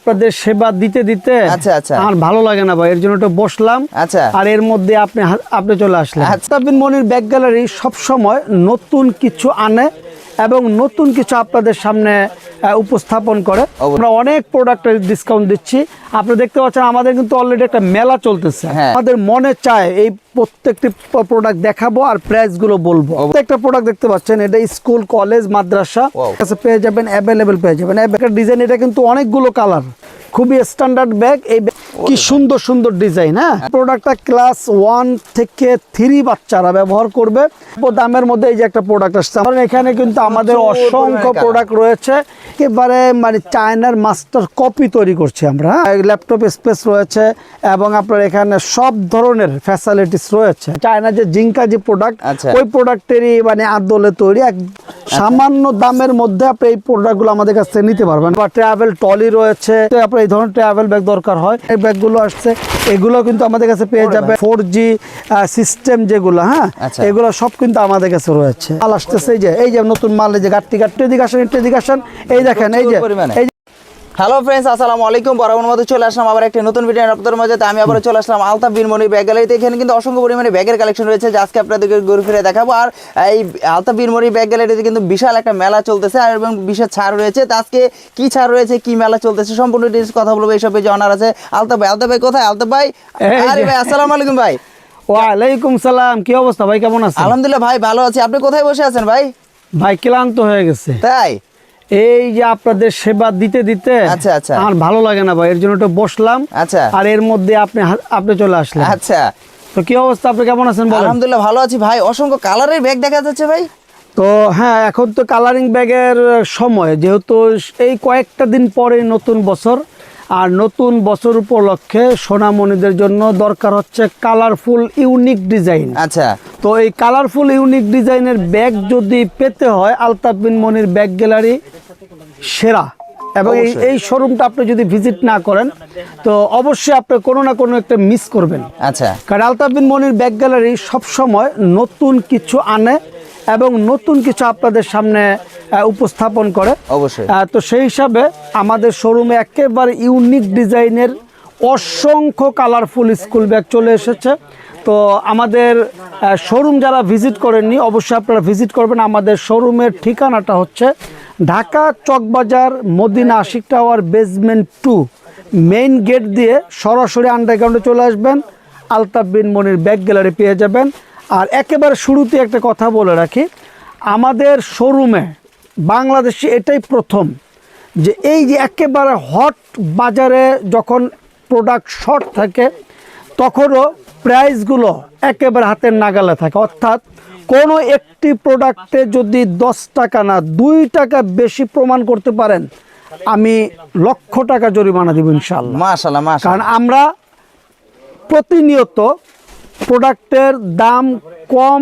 আপনাদের সেবা দিতে দিতে আর ভালো লাগে না ভাই, এর জন্য একটু বসলাম। আর এর মধ্যে আপনি চলে আসলেন। আলতাফ বিন মনির ব্যাগ গ্যালারি সবসময় নতুন কিছু আনে এবং নতুন কিছু আপনাদের সামনে উপস্থাপন করে। আমরা অনেক প্রোডাক্টের ডিসকাউন্ট দিচ্ছি। আপনি দেখতে পাচ্ছেন আমাদের কিন্তু অলরেডি একটা মেলা চলতেছে। আমাদের মনে চায় এই প্রত্যেকটি প্রোডাক্ট দেখাবো আর প্রাইস গুলো বলবো। প্রত্যেকটা প্রোডাক্ট দেখতে পাচ্ছেন, এটা স্কুল, কলেজ, মাদ্রাসা কাছে পেয়ে যাবেন, অ্যাভেলেবেল পেয়ে যাবেন। ডিজাইন এটা কিন্তু অনেকগুলো কালার, খুবই স্ট্যান্ডার্ড ব্যাগ। এই কি সুন্দর সুন্দর ডিজাইন। হ্যাঁ, প্রোডাক্টটা ক্লাস 1 থেকে 3 বাচ্চারা ব্যবহার করবে। দামের মধ্যে এই যে একটা প্রোডাক্ট আসছে, এখানে কিন্তু আমাদের অসংখ্য প্রোডাক্ট রয়েছে। একেবারে মানে চায়নার মাস্টার কপি তৈরি করছি আমরা। ল্যাপটপ স্পেস রয়েছে এবং আপনার এখানে সব ধরনের ফ্যাসিলিটিস রয়েছে। চায়না যে জিঙ্কা যে প্রোডাক্ট, ওই প্রোডাক্টেরই মানে আদলে তৈরি। এক সামান্য দামের মধ্যে আপনি এই প্রোডাক্টগুলো আমাদের কাছ থেকে নিতে পারবেন। বা ট্রাভেল ট্রলি রয়েছে, আপনার এই ধরনের ট্রাভেল ব্যাগ দরকার হয়, এই ব্যাগগুলো আসছে, এগুলো কিন্তু আমাদের কাছে পেয়ে যাবে। 4G সিস্টেম যেগুলো, হ্যাঁ, এগুলো সব কিন্তু আমাদের কাছে রয়েছে। মাল আসতেছে, এই যে নতুন মাল, এই যে গাট্টি এদিকে আসেন, এই দেখেন, এই যে হ্যালো ফ্রেন্ডস, আসসালামু আলাইকুম। বরাবর মতো চলে আসলাম আবার একটা নতুন ভিডিও আপনাদের মাঝে। আমি আবার চলে আসলাম আলতাফ বিন মনির ব্যাগ গ্যালারিতে। এখানে কিন্তু অসংখ্য পরিমাণে ব্যাগের কালেকশন রয়েছে, যা আজকে আপনাদেরকে ঘুরে ফিরে দেখাবো। আর এই আলতাফ বিন মনির ব্যাগ গ্যালারিতে কিন্তু বিশাল একটা মেলা চলতেছে আর এবং বিশেষ ছাড় রয়েছে। তো আজকে কি ছাড় রয়েছে, কি মেলা চলতেছে, সম্পূর্ণ ডিটেইলস কথা বলবো। এইসব পেজে অনার আছে আলতাফ ভাই। আলতাফ ভাই কোথায়? আলতাফ ভাই, আরে ভাই আসসালামু আলাইকুম ভাই। ওয়ালাইকুম সালাম। কি অবস্থা ভাই, কেমন আছেন? আলহামদুলিল্লাহ ভাই, ভালো আছি। আপনি কোথায় বসে আছেন ভাই? ভাই ক্লান্ত হয়ে গেছে। তাই? এই যে আপনাদের সেবা দিতে দিতে আর ভালো লাগে না ভাই, এর জন্য একটু বসলাম। আর এর মধ্যে আপনি চলে আসলেন। তো কি অবস্থা, আপনি কেমন আছেন? আলহামদুলিল্লাহ ভালো আছি ভাই। অসংখ্য কালারের ব্যাগ দেখা যাচ্ছে ভাই। তো হ্যাঁ, এখন তো কালারিং ব্যাগের সময়, যেহেতু এই কয়েকটা দিন পরে নতুন বছর, আর নতুন বছর উপলক্ষে সোনামণিদের জন্য দরকার হচ্ছে কালারফুল ইউনিক ডিজাইন। তো এই কালারফুল ইউনিক ডিজাইনের ব্যাগ যদি পেতে হয়, আলতাফ বিন মনির ব্যাগ গ্যালারি সেরা। এবং এই শোরুমটা আপনি যদি ভিজিট না করেন তো অবশ্যই আপনি কোনো না কোনো একটা মিস করবেন। কারণ আলতাফ বিন মনির ব্যাগ গ্যালারি সবসময় নতুন কিছু আনে এবং নতুন কিছু আপনাদের সামনে উপস্থাপন করে। তো সেই হিসাবে আমাদের শোরুমে একেবারে ইউনিক ডিজাইনের অসংখ্য কালারফুল স্কুল ব্যাগ চলে এসেছে। তো আমাদের শোরুম যারা ভিজিট করেননি, অবশ্যই আপনারা ভিজিট করবেন। আমাদের শোরুমের ঠিকানাটা হচ্ছে Dhaka Chawkbazar Madina Ashiq tower basement 2 main gate দিয়ে সরাসরি আন্ডারগ্রাউন্ডে চলে আসবেন, আলতাফ বিন মনির ব্যাগ গ্যালারি পেয়ে যাবেন। আর একেবারে শুরুতে একটা কথা বলে রাখি, আমাদের শোরুমে বাংলাদেশে এটাই প্রথম যে এই যে একেবারে হট বাজারে যখন প্রোডাক্ট শর্ট থাকে তখনও প্রাইসগুলো একেবারে হাতের নাগালে থাকে। অর্থাৎ কোনো একটি প্রোডাক্টে যদি 10 টাকা না 2 টাকা বেশি প্রমাণ করতে পারেন, আমি লক্ষ টাকা জরিমানা দিব ইনশাআল্লাহ। মাশাআল্লাহ মাশাআল্লাহ। কারণ আমরা প্রতিনিয়ত প্রোডাক্টের দাম কম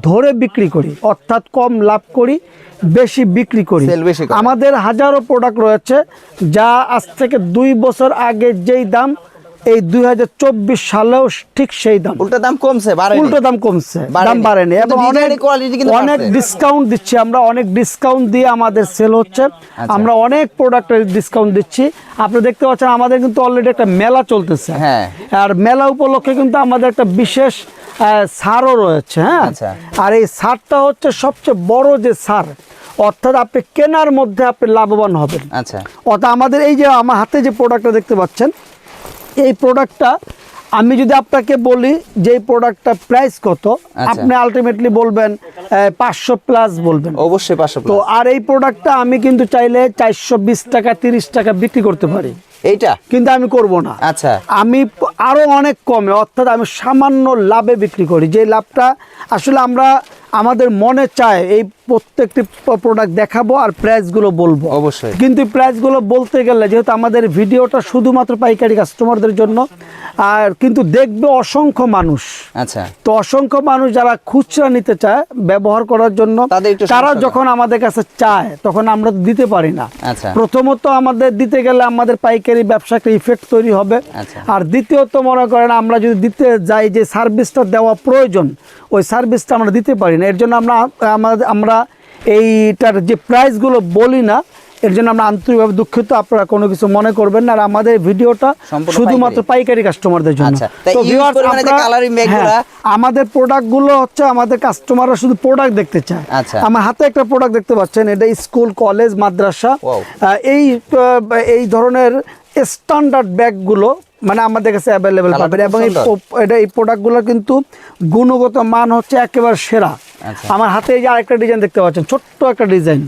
ধরে বিক্রি করি, অর্থাৎ কম লাভ করি, বেশি বিক্রি করি। আমাদের হাজারো প্রোডাক্ট রয়েছে যা আজ থেকে 2 বছর আগে যেই দাম, এই 2024 সালেও ঠিক সেই দাম। উল্টো দাম কমছে, দাম বাড়েনি। এবং অনেক ডিসকাউন্ট দিচ্ছি আমরা, অনেক ডিসকাউন্ট দিয়ে আমাদের সেল হচ্ছে। আমরা অনেক প্রোডাক্টের ডিসকাউন্ট দিচ্ছি। আপনি দেখতে পাচ্ছেন আমাদের কিন্তু অলরেডি একটা মেলা চলতেছে। আর মেলা উপলক্ষে কিন্তু আমাদের একটা বিশেষ ছাড়ও রয়েছে। হ্যাঁ, আর এই ছাড়টা হচ্ছে সবচেয়ে বড় যে ছাড়, অর্থাৎ আপনি কেনার মধ্যে আপনি লাভবান হবেন। অর্থাৎ আমাদের এই যে আমার হাতে যে প্রোডাক্টটা দেখতে পাচ্ছেন, এই প্রোডাক্টটা আমি যদি আপনাকে বলি যে এই প্রোডাক্টটা প্রাইস কত, আপনি আলটিমেটলি বলবেন 500 প্লাস বলবেন। অবশ্যই 500 তো আর এই প্রোডাক্টটা আমি কিন্তু চাইলে 420 টাকা 30 টাকা বিক্রি করতে পারি, এইটা কিন্তু আমি করব না। আমি আরো অনেক কমে, অর্থাৎ আমি সামান্য লাভে বিক্রি করি। যে লাভটা আসলে আমরা আমাদের মনে চায় এই প্রত্যেকটি প্রোডাক্ট দেখাবো আর প্রাইসগুলো বলবো অবশ্যই। কিন্তু প্রাইসগুলো বলতে গেলে, যেহেতু আমাদের ভিডিওটা শুধুমাত্র পাইকারি কাস্টমারদের জন্য, আর কিন্তু দেখবে অসংখ্য মানুষ। তো অসংখ্য মানুষ যারা খুচরা নিতে চায় ব্যবহার করার জন্য, তারা যখন আমাদের কাছে চায় তখন আমরা দিতে পারি না। প্রথমত আমাদের দিতে গেলে আমাদের পাইকারি ব্যবসা একটা ইফেক্ট তৈরি হবে। আর দ্বিতীয়ত মনে করেন আমরা যদি দিতে যাই, যে সার্ভিসটা দেওয়া প্রয়োজন, ওই সার্ভিসটা আমরা দিতে পারি না। এর জন্য আমরা এইটার যে প্রাইসগুলো বলি না, এর জন্য আমরা আন্তরিকভাবে দুঃখিত, আপনারা কোনো কিছু মনে করবেন না। আর আমাদের ভিডিওটা সম্পূর্ণ শুধুমাত্র পাইকারি কাস্টমারদের জন্য। আচ্ছা, তাই তো use viewers, পরিমাণে যে আমরা- coloring bag গুলা- হ্যাঁ, আমাদের প্রোডাক্টগুলো হচ্ছে আমাদের কাস্টমাররা শুধু প্রোডাক্ট দেখতে চায়। আচ্ছা। আমার হাতে একটা প্রোডাক্ট দেখতে পাচ্ছেন, এটা স্কুল, কলেজ, মাদ্রাসা, Wow. এই ধরনের স্ট্যান্ডার্ড ব্যাগগুলো মানে আমাদের কাছে অ্যাভেলেবেল Colour পাবেন। খুব এবং সুন্দর। এই প্রোডাক্টগুলো কিন্তু গুণগত মান হচ্ছে একেবারে সেরা। আচ্ছা। আমার হাতে এই যে আরেকটা ডিজাইন দেখতে পাচ্ছেন, ছোট্ট একটা ডিজাইন।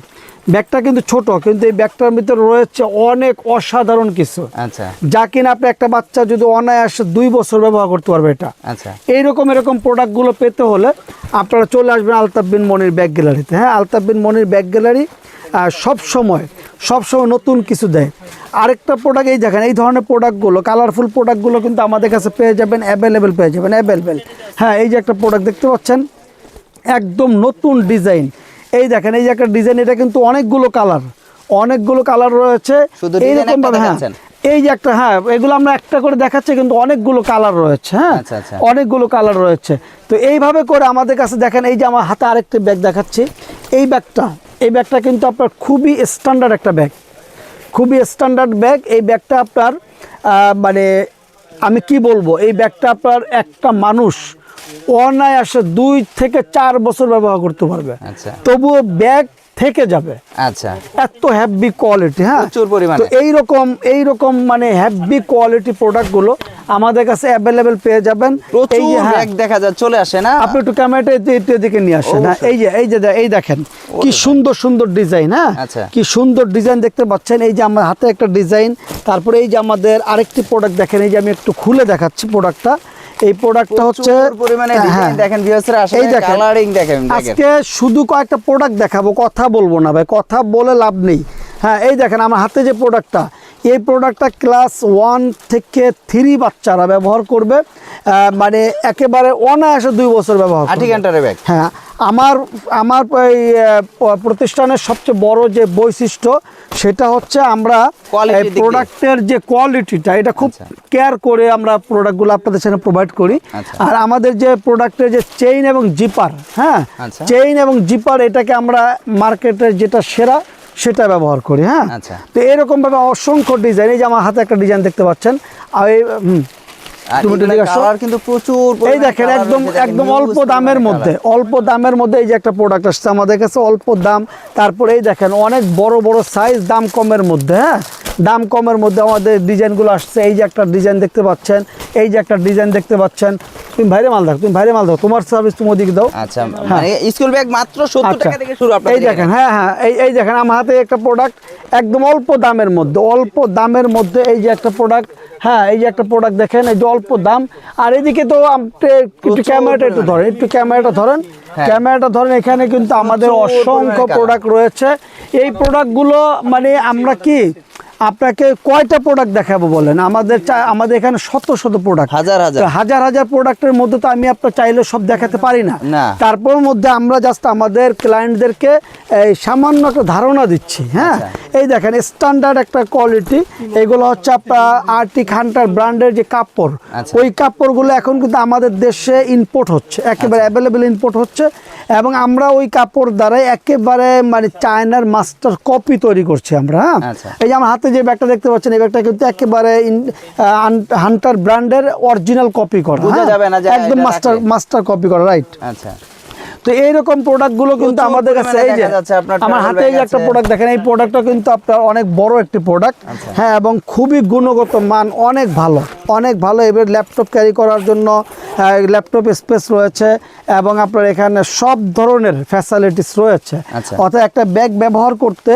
ব্যাগটা কিন্তু ছোট, কিন্তু এই ব্যাগটার ভিতরে রয়েছে অনেক অসাধারণ কিছু, আচ্ছা যা কিনা আপনি একটা বাচ্চা যদি অনায়াসে 2 বছর ব্যবহার করতে পারবে। এটা আচ্ছা এরকম প্রোডাক্টগুলো পেতে হলে আপনারা চলে আসবেন আলতাফ বিন মনির ব্যাগ গ্যালারিতে। হ্যাঁ, আলতাফ বিন মনির ব্যাগ গ্যালারি সব সময় নতুন কিছু দেয়। আরেকটা প্রোডাক্ট এই দেখেন, এই ধরনের প্রোডাক্টগুলো, কালারফুল প্রোডাক্টগুলো কিন্তু আমাদের কাছে পেয়ে যাবেন, অ্যাভেলেবেল পেয়ে যাবেন, অ্যাভেলেবেল। হ্যাঁ, এই যে একটা প্রোডাক্ট দেখতে পাচ্ছেন, একদম নতুন ডিজাইন। এই দেখেন, এই যে একটা ডিজাইন, এটা কিন্তু অনেকগুলো কালার রয়েছে। শুধু design এইরকম একটা ভাবে, হ্যাঁ, দেখাচ্ছেন? এই যে একটা, হ্যাঁ, এগুলো আমরা একটা করে দেখাচ্ছি, কিন্তু অনেকগুলো কালার রয়েছে। হ্যাঁ, আচ্ছা, আচ্ছা। অনেকগুলো কালার রয়েছে। তো এইভাবে করে আমাদের কাছে দেখেন, এই যে আমার হাতে আরেকটা ব্যাগ দেখাচ্ছি, এই ব্যাগটা কিন্তু আপনার খুবই স্ট্যান্ডার্ড একটা ব্যাগ, খুবই স্ট্যান্ডার্ড ব্যাগ। এই ব্যাগটা আপনার মানে আমি কি বলবো, এই ব্যাগটা আপনার একটা মানুষ অনায়াসে 2 থেকে 4 বছর ব্যবহার করতে পারবে, আচ্ছা তবুও ব্যাগ থেকে যাবে। আচ্ছা এত হ্যাভি কোয়ালিটি। হ্যাঁ, প্রচুর পরিমাণে। তো এইরকম মানে হ্যাভি কোয়ালিটি প্রোডাক্টগুলো আমাদের কাছে অ্যাভেলেবেল পেয়ে যাবেন। এই প্রচুর যে, হ্যাঁ, ব্যাগ দেখা যায়, চলে আসে না? আপনি একটু ক্যামেরাটা এদিকে নিয়ে আসেন। হ্যাঁ, অবশ্যই। এই দেখেন কি সুন্দর ডিজাইন। হ্যাঁ, আচ্ছা। কি সুন্দর ডিজাইন দেখতে পাচ্ছেন। এই যে আমার হাতে একটা ডিজাইন, তারপরে এই যে আমাদের আরেকটি প্রোডাক্ট দেখেন, এই যে আমি একটু খুলে দেখাচ্ছি প্রোডাক্টটা। এই প্রোডাক্টটা হচ্ছে, প্রচুর পরিমাণে হ্যাঁ, ডিজাইন দেখেন ভিউয়ার্সরা, আসলে এই দেখেন, কালারিং দেখেন ব্যাগের। আজকে শুধু কয়েকটা প্রোডাক্ট দেখাবো, কথা বলবো না ভাই, কথা বলে লাভ নেই। হ্যাঁ, এই দেখেন আমার হাতে যে প্রোডাক্টটা, এই প্রোডাক্টটা ক্লাস 1 থেকে 3 বাচ্চারা ব্যবহার করবে, মানে একেবারে অনায়াসে 2 বছর ব্যবহার করবে। 8 ঘন্টার ব্যাগ। হ্যাঁ, আমার এই প্রতিষ্ঠানের সবচেয়ে বড় যে বৈশিষ্ট্য, সেটা হচ্ছে আমরা Quality দিক দিয়ে। প্রোডাক্টের যে কোয়ালিটিটা, এটা খুব আচ্ছা। কেয়ার করে আমরা প্রোডাক্টগুলো আপনাদের সামনে প্রোভাইড করি। আচ্ছা। আর আমাদের যে প্রোডাক্টের যে চেইন এবং জিপার, হ্যাঁ, আচ্ছা। চেইন এবং জিপার, এটাকে আমরা মার্কেটের যেটা সেরা সেটা ব্যবহার করি। হ্যাঁ, আচ্ছা। তো এরকমভাবে অসংখ্য ডিজাইন, এই যে আমার হাতে একটা ডিজাইন দেখতে পাচ্ছেন। আর আর তুমি একটু এগুলা দিকে আসো। কালার কিন্তু প্রচুর এই পরিমাণে দেখেন, কালার একদম রয়েছে, দেখেন, একদম huge অল্প পরিমাণে দামের মধ্যে এই যে একটা প্রোডাক্ট আসছে আমাদের কাছে, অল্প দাম। তারপরে এই দেখেন অনেক বড় সাইজ, দাম কমের মধ্যে। হ্যাঁ, দাম কমের মধ্যে আমাদের ডিজাইনগুলো আসছে। এই যে একটা ডিজাইন দেখতে পাচ্ছেন, এই যে একটা ডিজাইন দেখতে পাচ্ছেন। তুমি বাইরে মাল দাও, তোমার সার্ভিস তুমি ওদিকে দাও। আচ্ছা, মানে স্কুল ব্যাগ মাত্র 70 টাকা থেকে শুরু আপনাদের এই দেখেন, হ্যাঁ, এই দেখেন আমার হাতে একটা প্রোডাক্ট একদম অল্প দামের মধ্যে, এই যে একটা প্রোডাক্ট। হ্যাঁ, এই যে একটা প্রোডাক্ট দেখেন, এই যে অল্প দাম। আর এদিকে তো আপনি একটু ক্যামেরাটা ধরেন, ক্যামেরাটা ধরেন। এখানে কিন্তু আমাদের প্রচুর অসংখ্য পরিমাণে প্রোডাক্ট রয়েছে। এই প্রোডাক্টগুলো মানে আমরা কি আপনাকে কয়টা প্রোডাক্ট দেখাবো বলেন? আমাদের এখানে শত প্রোডাক্ট, হাজার প্রোডাক্টের মধ্যে তো আমি আপনার চাইলে সব দেখাতে পারি না। তারপর মধ্যে আমরা জাস্ট আমাদের ক্লায়েন্টদেরকে এই সামান্য একটা ধারণা দিচ্ছি। হ্যাঁ, এই দেখেন স্ট্যান্ডার্ড একটা কোয়ালিটি। এগুলো হচ্ছে আপনার আর্টিক হান্টার ব্র্যান্ডের যে কাপড়, ওই কাপড়গুলো এখন কিন্তু আমাদের দেশে ইম্পোর্ট হচ্ছে, একেবারে অ্যাভেলেবেল ইম্পোর্ট হচ্ছে। এবং আমরা ওই কাপড় দ্বারাই একেবারে মানে চায়নার মাস্টার কপি তৈরি করছি আমরা। হ্যাঁ, এই যে আমার হাতে যে ব্যাগটা দেখতে পাচ্ছেন, এই ব্যাগটা কিন্তু একেবারে হান্টার ব্র্যান্ডের অরিজিনাল কপি করা, একদম মাস্টার কপি করা, রাইট। আচ্ছা, তো এইরকম প্রোডাক্টগুলো কিন্তু আমাদের কাছে, এই যে আমার হাতে এই একটা প্রোডাক্ট দেখেন, এই প্রোডাক্টটা কিন্তু আপনার অনেক বড় একটি প্রোডাক্ট। হ্যাঁ, এবং খুবই গুণগত মান অনেক ভালো। এবার ল্যাপটপ ক্যারি করার জন্য ল্যাপটপ স্পেস রয়েছে, এবং আপনার এখানে সব ধরনের ফ্যাসিলিটিস রয়েছে। অর্থাৎ একটা ব্যাগ ব্যবহার করতে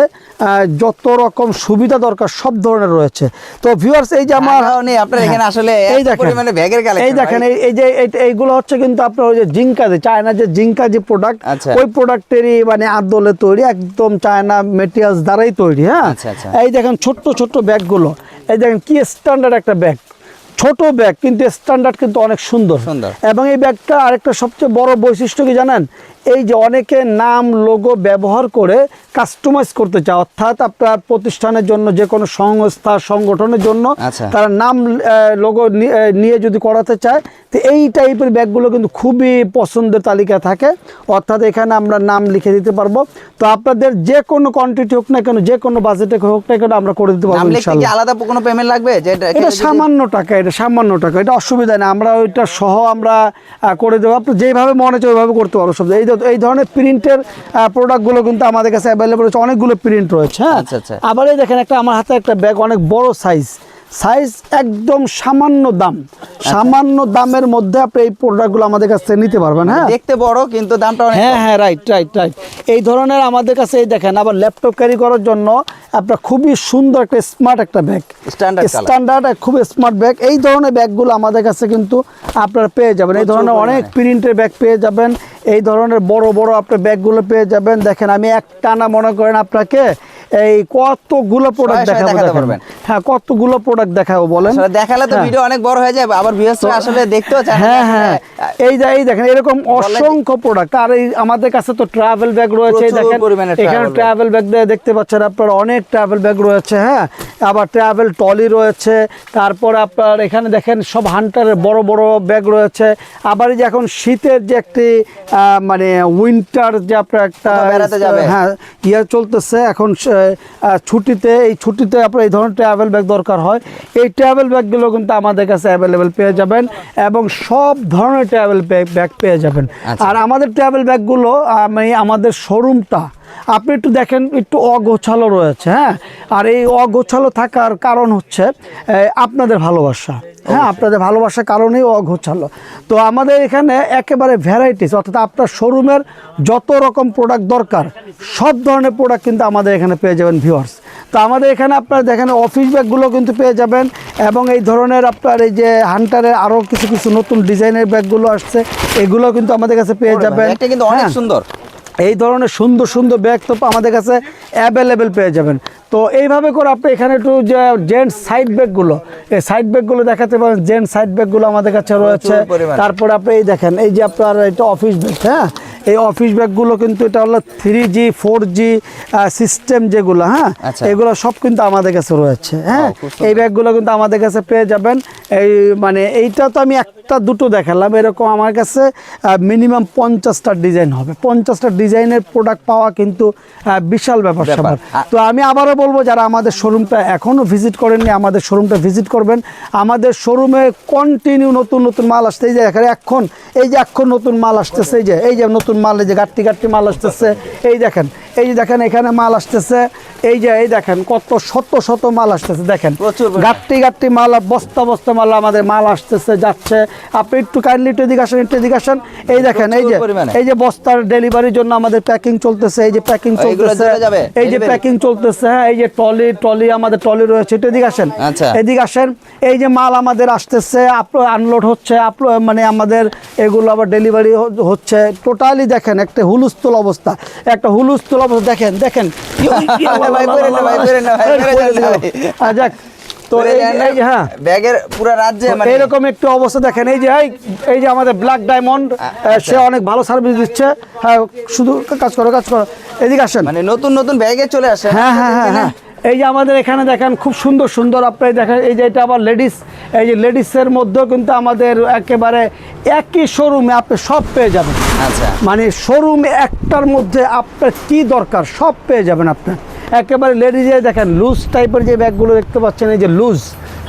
যত রকম সুবিধা দরকার সব ধরনের রয়েছে। তো ভিউয়ার্স, এই যে আমার আপনার এখানে আসলে এই দেখেন ব্যাগের কালেকশন, এই দেখেন, এই যে এইগুলো হচ্ছে কিন্তু আপনার ওই যে জিঙ্কা, চায়না যে জিঙ্কা যে প্রোডাক্ট, ওই প্রোডাক্টেরই মানে আদলে তৈরি, একদম চায়না মেটেরিয়ালস দ্বারাই তৈরি। হ্যাঁ, এই দেখেন ছোট্ট ব্যাগগুলো, এই দেখেন কি স্ট্যান্ডার্ড একটা ব্যাগ, ছোট ব্যাগ কিন্তু স্ট্যান্ডার্ড কিন্তু অনেক সুন্দর সুন্দর। এবং এই ব্যাগটা আরেকটা সবচেয়ে বড় বৈশিষ্ট্য কি জানেন, এই যে অনেকে নাম লোগো ব্যবহার করে কাস্টমাইজ করতে চায়, অর্থাৎ আপনার প্রতিষ্ঠানের জন্য যে কোনো সংস্থা সংগঠনের জন্য আচ্ছা। তারা নাম লোগো নিয়ে যদি করাতে চায়, তো এই টাইপের ব্যাগগুলো কিন্তু খুবই পছন্দের তালিকায় থাকে, অর্থাৎ এখানে আমরা নাম লিখে দিতে পারবো। তো আপনাদের যে কোনো কোয়ান্টিটি হোক না কেন, যে কোনো বাজেটে হোক না কেন আমরা করে দিতে নাম পারবো লিখতে কি ইনশাআল্লাহ। আলাদা কোনো পেমেন্ট লাগবে? এটা সামান্য টাকা, এটা সামান্য টাকা, এটা অসুবিধা নেই, আমরা ওইটা সহ আমরা করে দেবো। আপনি যেভাবে মনে হচ্ছে ওইভাবে করতে পারবো সব। এই ধরনের প্রিন্টের প্রোডাক্টগুলো কিন্তু আমাদের কাছে অ্যাভেলেবল রয়েছে, অনেকগুলো প্রিন্ট রয়েছে। হ্যাঁ, আচ্ছা, আচ্ছা। আবার এই দেখেন একটা আমার হাতে একটা ব্যাগ, অনেক বড় সাইজ একদম সামান্য দাম, সামান্য দামের মধ্যে আপনি এই প্রোডাক্টগুলো আমাদের কাছ থেকে নিতে পারবেন। হ্যাঁ, দেখতে বড় কিন্তু দামটা অনেক হ্যাঁ কম। হ্যাঁ, রাইট। এই ধরনের আমাদের কাছে এই দেখেন, আবার ল্যাপটপ ক্যারি করার জন্য আপনার খুবই সুন্দর একটা স্মার্ট একটা ব্যাগ, স্ট্যান্ডার্ড খুব স্মার্ট ব্যাগ। এই ধরনের ব্যাগগুলো আমাদের কাছে কিন্তু আপনারা পেয়ে যাবেন। এই ধরনের অনেক প্রিন্টের ব্যাগ পেয়ে যাবেন, এই ধরনের বড় বড় আপনার ব্যাগগুলো পেয়ে যাবেন। দেখেন আমি একটানা মনে করেন আপনাকে এই কতগুলো প্রোডাক্ট দেখাবো, হ্যাঁ কতগুলো প্রোডাক্ট দেখাবো বলেন। দেখালে তো ভিডিও অনেক বড় হয়ে যাবে, আবার ভিউয়ার্সরা আসলে দেখতেও চায়। হ্যাঁ, এই দেখেন এরকম অসংখ্য প্রোডাক্ট। আর এই আমাদের কাছে তো ট্রাভেল ব্যাগ রয়েছে, এই দেখেন এখানে ট্রাভেল ব্যাগ দেখতে পাচ্ছেন আপনার, অনেক ট্রাভেল ব্যাগ রয়েছে। হ্যাঁ, আবার ট্রাভেল ট্রলি রয়েছে, তারপর আপনার এখানে দেখেন সব হান্টারের বড় বড় ব্যাগ রয়েছে। আবার এই যে এখন শীতের যে একটি মানে উইন্টার যে আপনার একটা হ্যাঁ ইয়ে চলতেছে এখন ছুটিতে, এই ছুটিতে আপনার এই ধরনের ট্রাভেল ব্যাগ দরকার হয়, এই ট্রাভেল ব্যাগগুলো কিন্তু আমাদের কাছে অ্যাভেলেবেল পেয়ে যাবেন এবং সব ধরনের ট্রাভেল ব্যাগ পেয়ে যাবেন। আর আমাদের ট্রাভেল ব্যাগগুলো আমাদের শোরুমটা আপনি একটু দেখেন, একটু অগোছালো রয়েছে। হ্যাঁ, আর এই অগোছালো থাকার কারণ হচ্ছে আপনাদের ভালোবাসা। হ্যাঁ, আপনাদের ভালোবাসার কারণেই অগোছালো। তো আমাদের এখানে একেবারে ভ্যারাইটিস, অর্থাৎ আপনার শোরুমের যত রকম প্রোডাক্ট দরকার সব ধরনের প্রোডাক্ট কিন্তু আমাদের এখানে পেয়ে যাবেন ভিউয়ার্স। তো আমাদের এখানে আপনার দেখেন অফিস ব্যাগগুলো কিন্তু পেয়ে যাবেন, এবং এই ধরনের আপনার এই যে হান্টারের আরও কিছু কিছু নতুন ডিজাইনের ব্যাগগুলো আসছে, এগুলো কিন্তু আমাদের কাছে পেয়ে যাবেন। এটা কিন্তু অনেক সুন্দর, এই ধরনের সুন্দর সুন্দর ব্যাগ তো আমাদের কাছে অ্যাভেলেবেল পেয়ে যাবেন। তো এইভাবে করে আপনি এখানে একটু যে জেন্টস সাইড ব্যাগগুলো, এই সাইড ব্যাগগুলো দেখাতে পারেন। জেন্টস সাইড ব্যাগগুলো আমাদের কাছে রয়েছে। তারপরে আপনি এই দেখেন, এই যে আপনার এটা অফিস ব্যাগ। হ্যাঁ, এই অফিস ব্যাগগুলো কিন্তু এটা হলো 3G 4G সিস্টেম যেগুলো, হ্যাঁ এগুলো সব কিন্তু আমাদের কাছে রয়েছে। হ্যাঁ, এই ব্যাগগুলো কিন্তু আমাদের কাছে পেয়ে যাবেন। এই মানে এইটা তো আমি একটা দুটো দেখালাম, এরকম আমার কাছে মিনিমাম 50টা ডিজাইন হবে। 50টা ডিজাইনের প্রোডাক্ট পাওয়া কিন্তু বিশাল ব্যাপার। তো আমি আবারও বলবো, যারা আমাদের শোরুমটা এখনও ভিজিট করেননি, আমাদের শোরুমটা ভিজিট করবেন। আমাদের শোরুমে কন্টিনিউ নতুন নতুন মাল আসছে। এই যে এখন নতুন মাল আসতেছে, এই যে নতুন মাল, এই যে গাট্টি মাল আসতেছে। এই যে দেখেন এখানে মাল আসতেছে, এই দেখেন কত শত মাল আসতেছে। দেখেন গাট্টি মাল, বস্তা মাল আমাদের মাল আসতেছে যাচ্ছে। আপনি একটু কাইন্ডলি একটু এদিকে আসেন। এই দেখেন এই যে বস্তার ডেলিভারির জন্য আমাদের প্যাকিং চলতেছে, এই যে প্যাকিং চলতেছে, এই যে প্যাকিং চলতেছে। হ্যাঁ, এই যে ট্রলি আমাদের ট্রলি রয়েছে, একটু এদিকে আসেন, এদিকে আসেন। এই যে মাল আমাদের আসতেছে, আনলোড হচ্ছে, মানে আমাদের এগুলো আবার ডেলিভারি হচ্ছে। টোটালি দেখেন একটা হুলস্থুল অবস্থা, দেখেন যাক। তো হ্যাঁ, ব্যাগের পুরো রাজ্যে মানে এরকম একটু অবস্থা দেখেন। এই যে আমাদের ব্ল্যাক ডায়মন্ড, সে অনেক ভালো সার্ভিস দিচ্ছে। হ্যাঁ, শুধু কাজ করো। এদিকে আসেন, মানে নতুন ব্যাগে চলে আসে। হ্যাঁ, এই যে আমাদের এখানে দেখেন খুব সুন্দর আপনি দেখেন, এই যে এটা আবার লেডিস, এই যে লেডিসের মধ্যেও কিন্তু আমাদের একেবারে একই শোরুমে আপনি সব পেয়ে যাবেন। আচ্ছা, মানে শোরুমে একটার মধ্যে আপনার কি দরকার সব পেয়ে যাবেন আপনার। একেবারে লেডিজে দেখেন লুজ টাইপের যে ব্যাগগুলো দেখতে পাচ্ছেন, এই যে লুজ,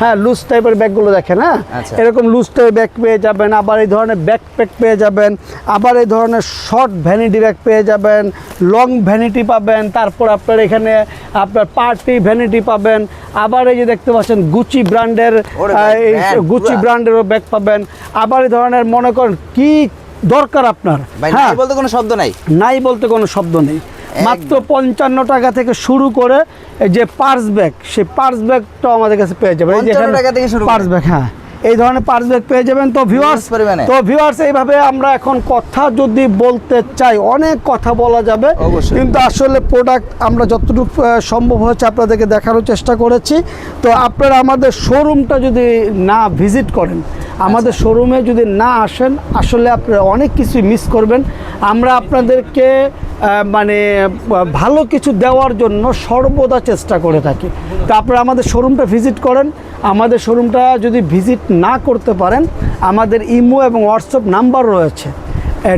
হ্যাঁ লুজ টাইপের ব্যাগগুলো দেখেন। হ্যাঁ, এরকম লুজ টাইপের ব্যাগ পেয়ে যাবেন। আবার এই ধরনের ব্যাকপ্যাক পেয়ে যাবেন। আবার এই ধরনের শর্ট ভ্যানিটি ব্যাগ পেয়ে যাবেন, লং ভ্যানিটি পাবেন। তারপর আপনার এখানে আপনার পার্টি ভ্যানিটি পাবেন। আবার এই যে দেখতে পাচ্ছেন গুচি ব্র্যান্ডেরও ব্যাগ পাবেন। আবার এই ধরনের মনে করেন কি দরকার আপনার, হ্যাঁ বলতে কোনো শব্দ নেই। মাত্র 55 টাকা থেকে শুরু করে এই যে পার্স ব্যাগ, সেই পার্স ব্যাগটাও আমাদের কাছে পেয়ে যাবেন। পার্স ব্যাগ, হ্যাঁ এই ধরনের পার্স ব্যাগ পেয়ে যাবেন। তো ভিউয়ার্স Huge পরিমাণে। এইভাবে আমরা এখন কথা যদি বলতে চাই অনেক কথা বলা যাবে, অবশ্যই। কিন্তু আসলে প্রোডাক্ট আমরা যতটুকু সম্ভব হয়েছে আপনাদেরকে দেখানোর চেষ্টা করেছি। তো আপনারা আমাদের শোরুমটা যদি না ভিজিট করেন, আমাদের শোরুমে যদি না আসেন, আসলে আপনারা অনেক কিছু মিস করবেন। আমরা আপনাদেরকে মানে ভালো কিছু দেওয়ার জন্য সর্বদা চেষ্টা করে থাকি। তো আপনারা আমাদের শোরুমটা ভিজিট করেন। আমাদের শোরুমটা যদি ভিজিট না করতে পারেন, আমাদের ইমো এবং হোয়াটসঅ্যাপ নাম্বার রয়েছে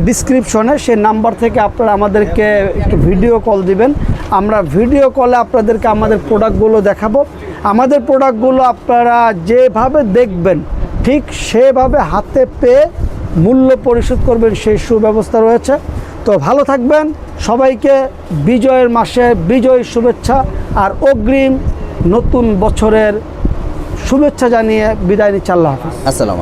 ডিসক্রিপশনে, সেই নাম্বার থেকে আপনারা আমাদেরকে একটু ভিডিও কল দিবেন। আমরা ভিডিও কলে আপনাদেরকে আমাদের প্রোডাক্টগুলো দেখাবো। আমাদের প্রোডাক্টগুলো আপনারা যেভাবে দেখবেন ঠিক সেভাবে হাতে পেয়ে মূল্য পরিশোধ করবেন, সেই সুব্যবস্থা রয়েছে। তো ভালো থাকবেন, সবাইকে বিজয়ের মাসে বিজয় শুভেচ্ছা আর অগ্রিম নতুন বছরের শুভেচ্ছা জানিয়ে বিদায় নিচ্ছি। আল্লাহ হাফেজ। আসসালামু আলাইকুম।